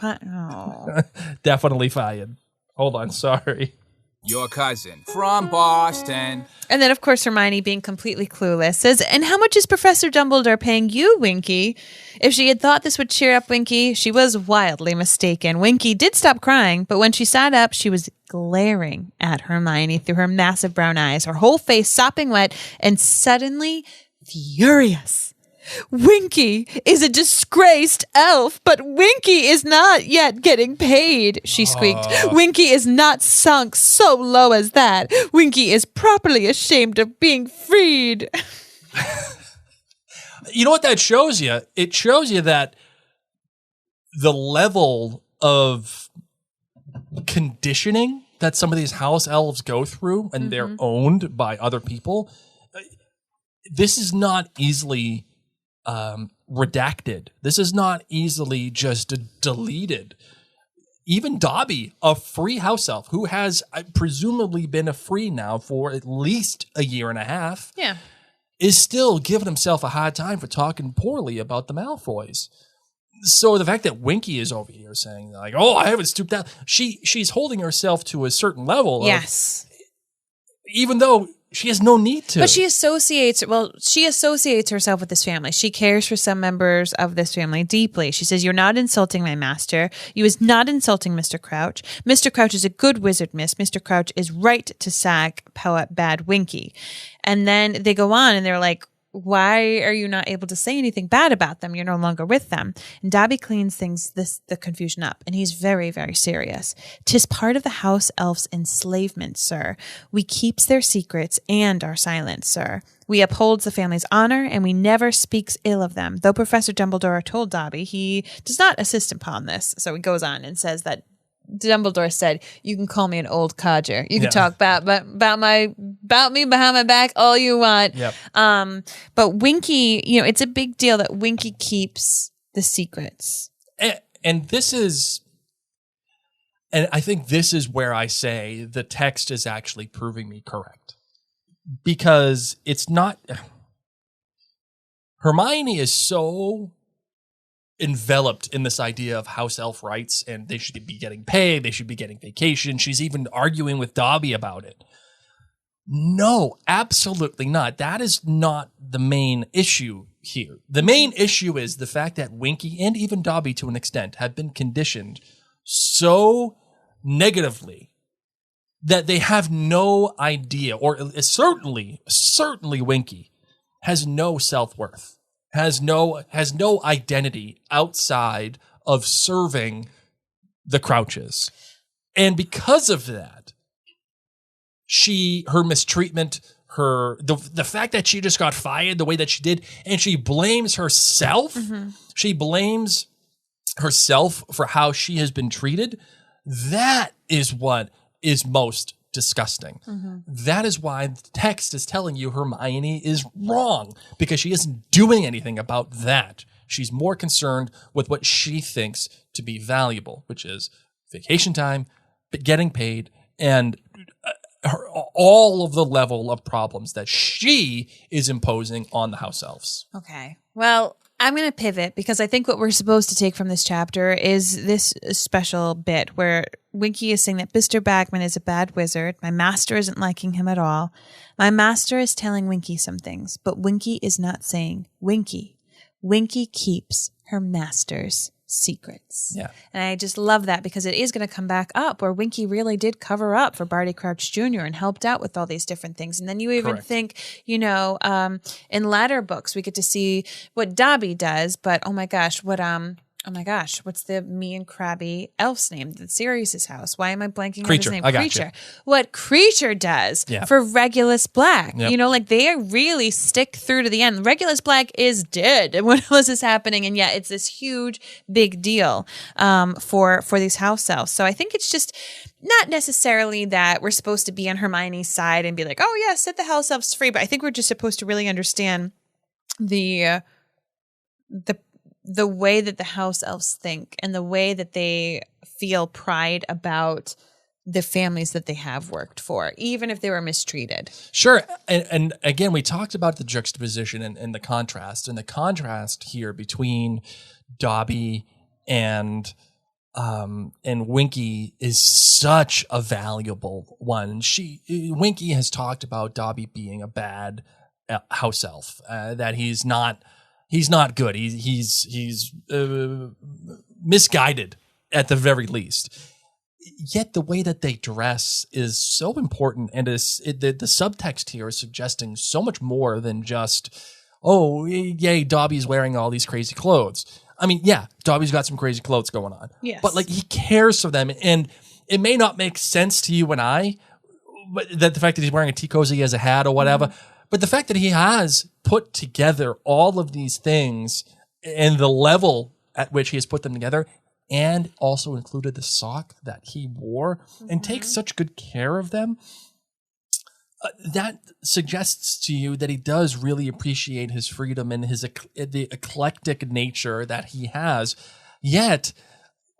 Definitely fired. Hold on, sorry. Your cousin from Boston. And then, of course, Hermione, being completely clueless, says, "And how much is Professor Dumbledore paying you, Winky?" If she had thought this would cheer up Winky, she was wildly mistaken. Winky did stop crying, but when she sat up, she was glaring at Hermione through her massive brown eyes, her whole face sopping wet, and suddenly furious. "Winky is a disgraced elf, but Winky is not yet getting paid," she squeaked. "Winky is not sunk so low as that. Winky is properly ashamed of being freed." You know what that shows you? It shows you that the level of conditioning that some of these house elves go through, and they're owned by other people, this is not easily redacted. This is not easily just deleted. Even Dobby, a free house elf who has presumably been a free now for at least a year and a half, is still giving himself a hard time for talking poorly about the Malfoys. So the fact that Winky is over here saying like, "Oh, I haven't stooped down," she's holding herself to a certain level. Yes. Even though she has no need to. But she associates herself with this family. She cares for some members of this family deeply. She says, "You're not insulting my master. You is not insulting Mr. Crouch. Mr. Crouch is a good wizard, miss. Mr. Crouch is right to sack poet bad Winky." And then they go on and they're like, "Why are you not able to say anything bad about them? You're no longer with them." And Dobby cleans the confusion up, and he's very, very serious. "'Tis part of the house elf's enslavement, sir. We keeps their secrets and our silence, sir. We upholds the family's honor, and we never speaks ill of them. Though Professor Dumbledore told Dobby he does not assist upon this." So he goes on and says that Dumbledore said, "You can call me an old codger. You can talk about me behind my back all you want." Yep. But Winky, it's a big deal that Winky keeps the secrets. And I think this is where I say the text is actually proving me correct, because it's not. Hermione is so enveloped in this idea of house elf rights, and they should be getting paid, they should be getting vacation. She's even arguing with Dobby about it. No, absolutely not. That is not the main issue here. The main issue is the fact that Winky and even Dobby, to an extent, have been conditioned so negatively that they have no idea, or certainly Winky has no self-worth. Has no identity outside of serving the Crouches. And because of that, her mistreatment, the fact that she just got fired the way that she did, and she blames herself. She blames herself for how she has been treated. That is what is most disgusting. That is why the text is telling you Hermione is wrong, because she isn't doing anything about that. She's more concerned with what she thinks to be valuable, which is vacation time, getting paid, and all of the level of problems that she is imposing on the house elves. Okay. Well, I'm going to pivot because I think what we're supposed to take from this chapter is this special bit where Winky is saying that Mr. Bagman is a bad wizard. My master isn't liking him at all. My master is telling Winky some things, but Winky is not saying Winky. Winky keeps her master's secrets. Yeah. And I just love that because it is going to come back up where Winky really did cover up for Barty Crouch Jr. and helped out with all these different things. And then you even think, in latter books, we get to see what Dobby does, but oh my gosh, what's the me and Krabby elf's name? The Sirius's house. Why am I blanking on his name? I got Creature. you. What Creature does for Regulus Black. Yep. They really stick through to the end. Regulus Black is dead when all this is happening, and yet it's this huge, big deal for these house elves. So I think it's just not necessarily that we're supposed to be on Hermione's side and be like, oh yeah, set the house elves free, but I think we're just supposed to really understand the way that the house elves think and the way that they feel pride about the families that they have worked for, even if they were mistreated. Sure. And again, we talked about the juxtaposition and the contrast. And the contrast here between Dobby and Winky is such a valuable one. Winky has talked about Dobby being a bad house elf, that he's not good. He's misguided at the very least. Yet the way that they dress is so important, and the subtext here is suggesting so much more than just, oh, yay, Dobby's wearing all these crazy clothes. I mean, yeah, Dobby's got some crazy clothes going on. Yes. But he cares for them, and it may not make sense to you and I, but that the fact that he's wearing a tea cozy as a hat or whatever, but the fact that he has put together all of these things and the level at which he has put them together, and also included the sock that he wore and takes such good care of them, that suggests to you that he does really appreciate his freedom and the eclectic nature that he has. Yet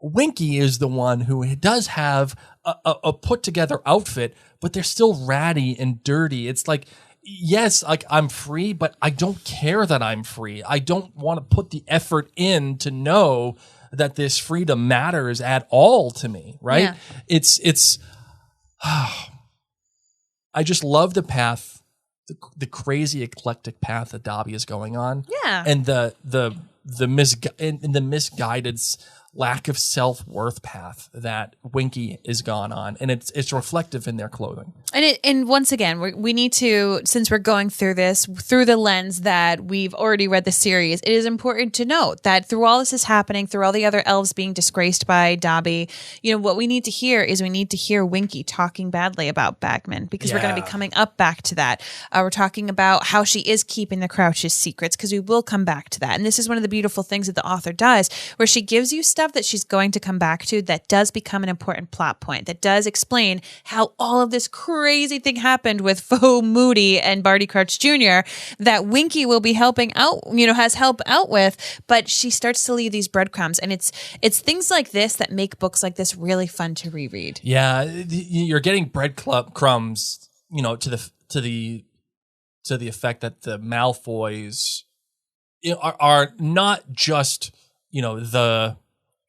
Winky is the one who does have a put together outfit, but they're still ratty and dirty. It's like, yes, I'm free, but I don't care that I'm free. I don't want to put the effort in to know that this freedom matters at all to me, right? Yeah. It's I just love the path, the crazy eclectic path that Dobby is going on. Yeah. And the misguided lack of self-worth path that Winky is gone on, and it's reflective in their clothing. And once again, we need to, since we're going through this through the lens that we've already read the series, it is important to note that through all this is happening, through all the other elves being disgraced by Dobby, what we need to hear is we need to hear Winky talking badly about Bagman, because we're going to be coming up back to that. We're talking about how she is keeping the Crouch's secrets, because we will come back to that. And this is one of the beautiful things that the author does, where she gives you stuff that she's going to come back to that does become an important plot point, that does explain how all of this crazy thing happened with Faux Moody and Barty Crouch Jr. that Winky will be helping out, has help out with, but she starts to leave these breadcrumbs, and it's things like this that make books like this really fun to reread. Yeah, you're getting breadcrumbs, to the effect that the Malfoys are not just the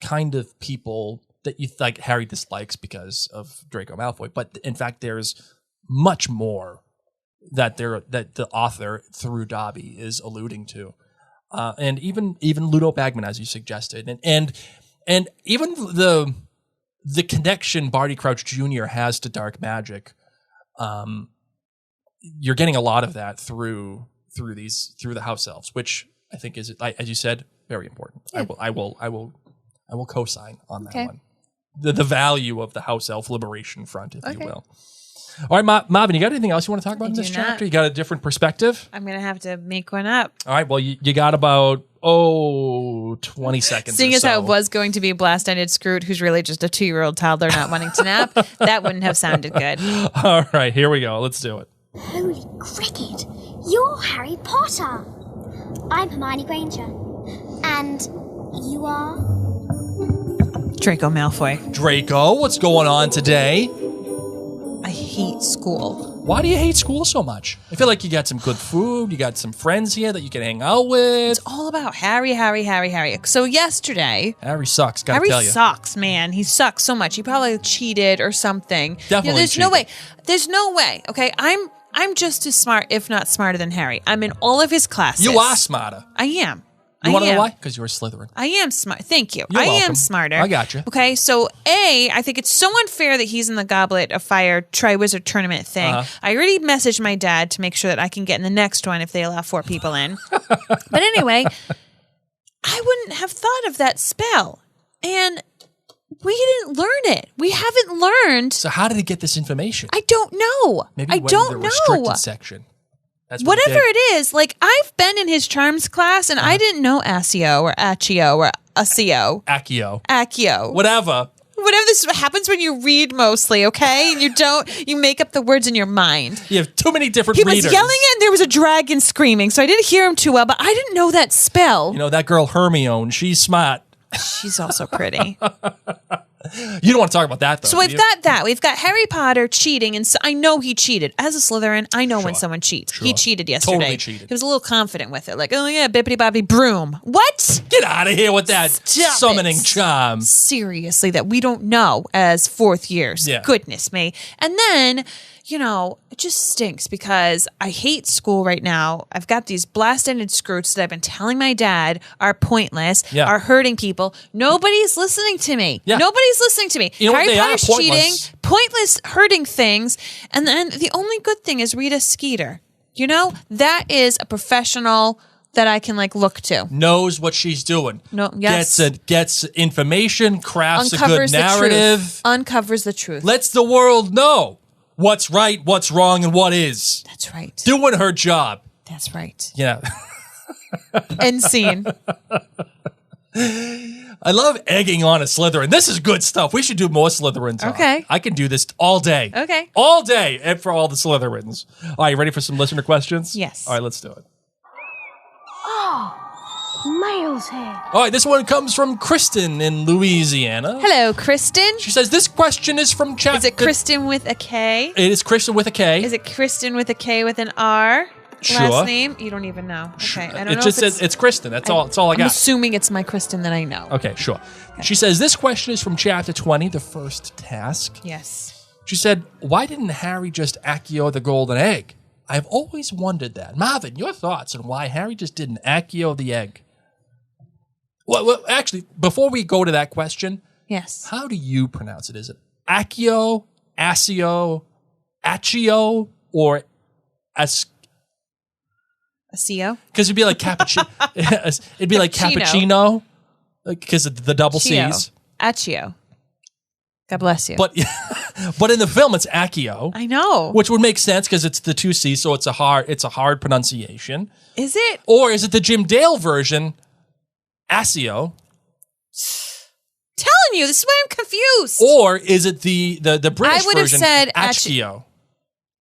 kind of people that you think Harry dislikes because of Draco Malfoy, but in fact there's much more that the author through Dobby is alluding to, and even Ludo Bagman, as you suggested, and even the connection Barty Crouch Jr. has to dark magic. You're getting a lot of that through the house elves, which I think is, as you said, very important. Yeah. I will co-sign on that one. The value of the house elf liberation front, if you will. All right, Marvin, you got anything else you want to talk about in this chapter? You got a different perspective? I'm going to have to make one up. All right, well, you got about 20 seconds. Seeing or as how so. it was going to be Blast-Ended Scroot, who's really just a 2-year-old toddler not wanting to nap, that wouldn't have sounded good. All right, here we go. Let's do it. Holy cricket! You're Harry Potter! I'm Hermione Granger. And you are? Draco Malfoy. Draco, what's going on today? I hate school. Why do you hate school so much? I feel like you got some good food. You got some friends here that you can hang out with. It's all about Harry. So yesterday... Harry sucks, gotta Harry tell you. sucks, man. He sucks so much. He probably cheated or something. Definitely there's cheated. no way. There's no way. Okay, I'm just as smart, if not smarter than Harry. I'm in all of his classes. You are smarter. I am. You want to know why? Because you're a Slytherin. I am smart. Thank you. You're I am welcome. smarter. I got you. Okay, so I think it's so unfair that he's in the Goblet of Fire Triwizard Tournament thing. I already messaged my dad to make sure that I can get in the next one if they allow 4 people in. But anyway, I wouldn't have thought of that spell. And we didn't learn it. We haven't learned. So how did he get this information? I don't know. Maybe I went don't in the know. restricted section. That's what Whatever he did. it is, like I've been in his charms class and I didn't know Accio or Accio or Accio. Accio. Whatever. Whatever this happens when you read mostly, okay? And you make up the words in your mind. You have too many different He readers. was yelling and there was a dragon screaming, so I didn't hear him too well, but I didn't know that spell. You know, that girl Hermione, she's smart. She's also pretty. You don't want to talk about that, though. So we've got that. We've got Harry Potter cheating, and so I know he cheated. As a Slytherin, I know when someone cheats. Sure. He cheated yesterday. Totally cheated. He was a little confident with it, like, oh yeah, bippity boppity broom. What? Get out of here with that Stop summoning it. charm. Seriously, that we don't know as 4th years. Yeah. Goodness me. And then, it just stinks because I hate school right now. I've got these blast-ended Scroots that I've been telling my dad are pointless, are hurting people. Nobody's listening to me. Yeah. Nobody's listening to me. You know what? Harry They are Potter's pointless. cheating, pointless, hurting things. And then the only good thing is Rita Skeeter. That is a professional that I can look to. Knows what she's doing. No, yes. Gets information, crafts Uncovers a good narrative. the truth. Uncovers the truth. Lets the world know what's right, what's wrong, and what is. That's right. Doing her job. That's right. Yeah. End scene. I love egging on a Slytherin. This is good stuff. We should do more Slytherin talk. Okay. I can do this all day. Okay. All day and for all the Slytherins. All right, you ready for some listener questions? Yes. All right, let's do it. Mail's here. All right, this one comes from Kristen in Louisiana. Hello, Kristen. She says, this question is from chat. Is it Kristen with a K? It is Kristen with a K. Is it Kristen with a K with an R? Sure. Last name? You don't even know. Okay. I don't know. It just says it's Kristen. That's all I I'm got. assuming it's my Kristen that I know. Okay, sure. She says, this question is from chapter 20, the first task. Yes. She said, why didn't Harry just Accio the golden egg? I've always wondered that. Marvin, your thoughts on why Harry just didn't Accio the egg? Well, actually, before we go to that question, Yes. how do you pronounce it? Is it Accio, Accio, or A CO? Because it'd be like cappuccino. It'd be like cappuccino, because of the double C's. Accio. God bless you. But in the film, it's Accio. I know. Which would make sense because it's the 2 C's, so it's a hard pronunciation. Is it? Or is it the Jim Dale version, Accio? Telling you, this is why I'm confused. Or is it the British I would have version, said Accio?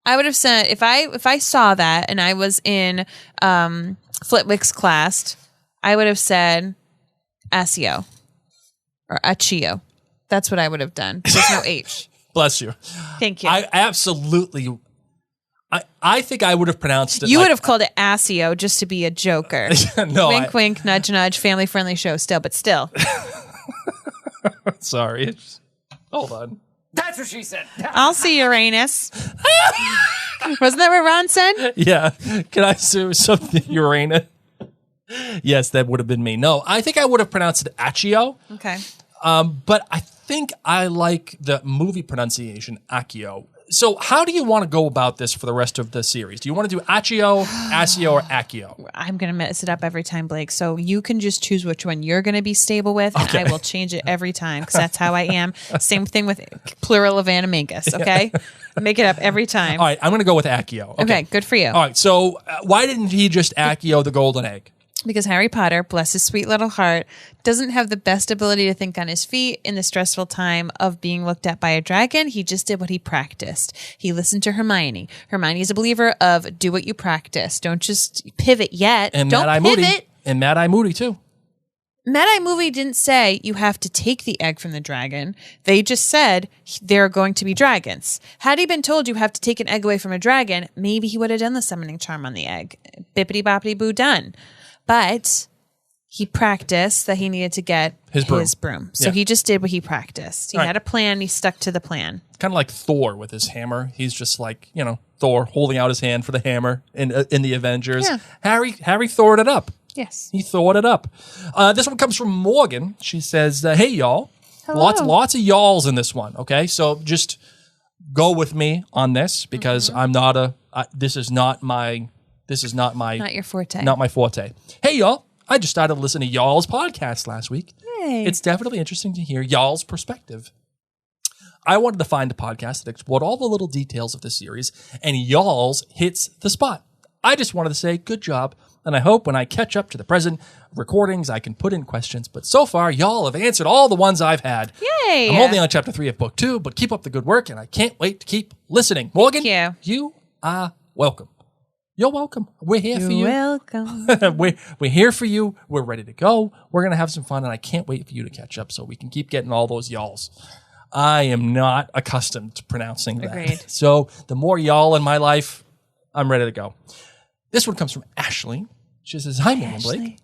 I would have said if I saw that and I was in Flitwick's class, I would have said Accio or Accio. That's what I would have done. There's no H. Bless you. Thank you. I absolutely. I think I would have pronounced it. You like, would have called it Accio just to be a joker. No, wink, wink, nudge, nudge. Family friendly show still, but still. Sorry. Hold on. That's what she said. I'll see Uranus. Wasn't that what Ron said? Yeah. Can I sue something, Uranus? Yes, that would have been me. No, I think I would have pronounced it Accio. Okay. But I think I like the movie pronunciation, Accio. So how do you want to go about this for the rest of the series? Do you want to do Accio, Accio, or Accio? I'm going to mess it up every time, Blake. So you can just choose which one you're going to be stable with, and I will change it every time because that's how I am. Same thing with plural of animagus, okay? Make it up every time. All right, I'm going to go with Accio. Okay, good for you. All right, so why didn't he just Accio the golden egg? Because Harry Potter, bless his sweet little heart, doesn't have the best ability to think on his feet in the stressful time of being looked at by a dragon. He just did what he practiced. He listened to Hermione. Hermione is a believer of do what you practice. Don't just pivot yet. And Don't Mad-Eye pivot. Moody. And Mad-Eye Moody, too. Mad-Eye Movie didn't say you have to take the egg from the dragon. They just said there are going to be dragons. Had he been told you have to take an egg away from a dragon, maybe he would have done the summoning charm on the egg. Bippity boppity boo done. But he practiced that he needed to get his broom. So he just did what he practiced. He had a plan. He stuck to the plan. Kind of like Thor with his hammer. He's just like, Thor holding out his hand for the hammer in the Avengers. Yeah. Harry Thored it up. Yes. He Thored it up. This one comes from Morgan. She says, hey, y'all. Hello. Lots of y'alls in this one, okay? So just go with me on this because I'm not this is not your forte. Not my forte. Hey, y'all. I just started listening to y'all's podcast last week. Hey. It's definitely interesting to hear y'all's perspective. I wanted to find a podcast that explored all the little details of the series, and y'all's hits the spot. I just wanted to say good job, and I hope when I catch up to the present recordings, I can put in questions. But so far, y'all have answered all the ones I've had. Yay! I'm only on chapter 3 of book 2, but keep up the good work, and I can't wait to keep listening. Morgan, you are welcome. You're welcome. We're here for you. You're welcome. We're here for you. We're ready to go. We're going to have some fun, and I can't wait for you to catch up so we can keep getting all those y'alls. I am not accustomed to pronouncing that. Agreed. So the more y'all in my life, I'm ready to go. This one comes from Ashley. She says, hi, Mary and Blake.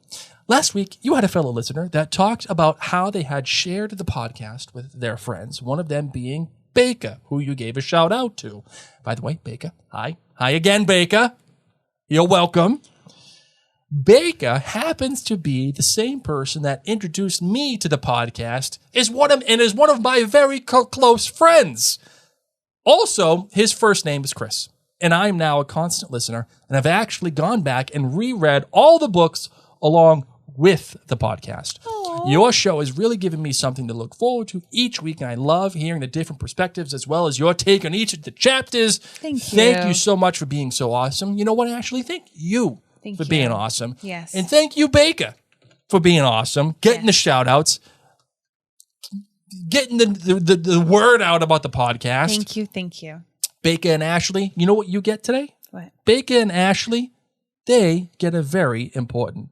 Last week, you had a fellow listener that talked about how they had shared the podcast with their friends, one of them being Baker, who you gave a shout out to. By the way, Baker, hi. Hi again, Baker. You're welcome. Baker happens to be the same person that introduced me to the podcast is one of my very close friends. Also, his first name is Chris, and I'm now a constant listener, and I've actually gone back and reread all the books along with the podcast. Aww. Your show has really given me something to look forward to each week, and I love hearing the different perspectives as well as your take on each of the chapters. Thank you so much for being so awesome. You know what, Ashley? Thank you for being awesome. Yes. And thank you, Baker, for being awesome, getting the shout-outs, getting the word out about the podcast. Thank you. Baker and Ashley, you know what you get today? What? Baker and Ashley, they get a very important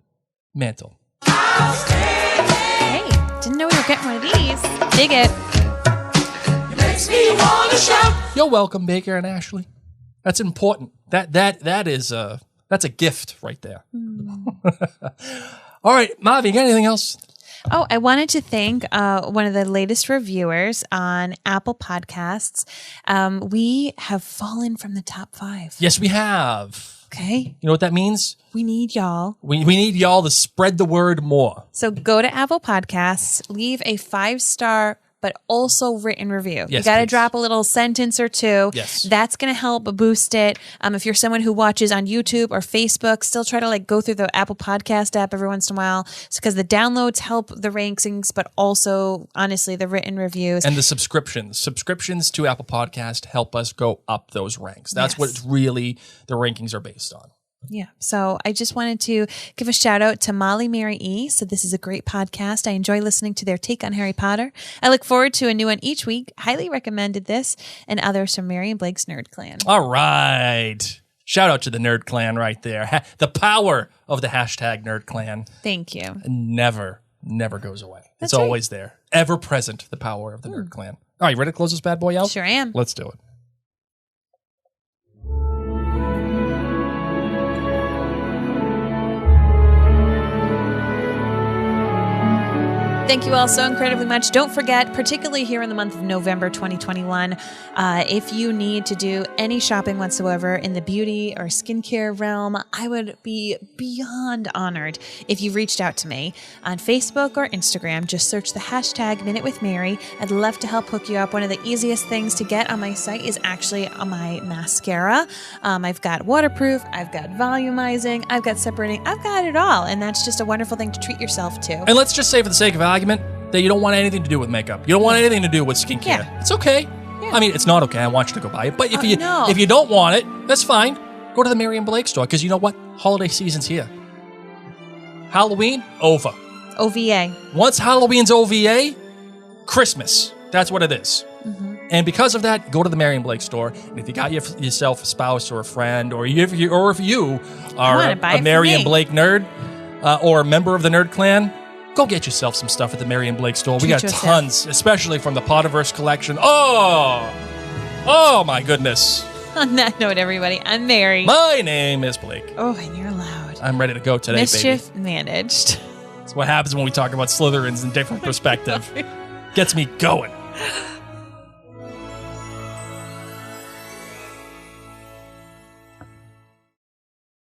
mantle. Hey, didn't know we were getting one of these. Dig it. It makes me want to shout. You're welcome, Baker and Ashley. That's important. That's a gift right there. All right, Mavi, you got anything else? Oh, I wanted to thank one of the latest reviewers on Apple Podcasts. We have fallen from the top 5. Yes, we have. Okay. You know what that means? We need y'all. We need y'all to spread the word more. So go to Apple Podcasts, leave a 5-star but also written review. Yes, you got to please. drop a little sentence or two. Yes. That's going to help boost it. If you're someone who watches on YouTube or Facebook, still try to go through the Apple Podcast app every once in a while. It's because the downloads help the rankings, but also, honestly, the written reviews. And the subscriptions. Subscriptions to Apple Podcast help us go up those ranks. That's what it's really the rankings are based on. Yeah. So I just wanted to give a shout out to Molly Mary E. So this is a great podcast. I enjoy listening to their take on Harry Potter. I look forward to a new one each week. Highly recommended this and others from Mary and Blake's Nerd Clan. All right. Shout out to the Nerd Clan right there. The power of the hashtag Nerd Clan. Thank you. Never goes away. That's it's always there. Ever present, the power of the Nerd Clan. All right, you ready to close this bad boy out? Sure am. Let's do it. Thank you all so incredibly much. Don't forget, particularly here in the month of November 2021, if you need to do any shopping whatsoever in the beauty or skincare realm, I would be beyond honored if you reached out to me on Facebook or Instagram. Just search the hashtag Minute with Mary. I'd love to help hook you up. One of the easiest things to get on my site is actually my mascara. I've got waterproof, I've got volumizing, I've got separating, I've got it all. And that's just a wonderful thing to treat yourself to. And let's just say for the sake of argument that you don't want anything to do with makeup. You don't want anything to do with skincare. Yeah. It's okay. Yeah. I mean, it's not okay. I want you to go buy it. But if No. if you don't want it, that's fine. Go to the Mary and Blake store because you know what? Holiday season's here. Halloween, over. OVA. Once Halloween's OVA, Christmas. That's what it is. And because of that, go to the Mary and Blake store. And if you got yourself a spouse or a friend, or if you are a Mary and Blake nerd or a member of the Nerd Clan, go get yourself some stuff at the Mary and Blake store. We got tons, especially from the Potterverse collection. Oh my goodness. On that note, everybody, I'm Mary. My name is Blake. Oh, and you're loud. I'm ready to go today, Mischief baby. managed. That's what happens when we talk about Slytherins in different perspective. Gets me going.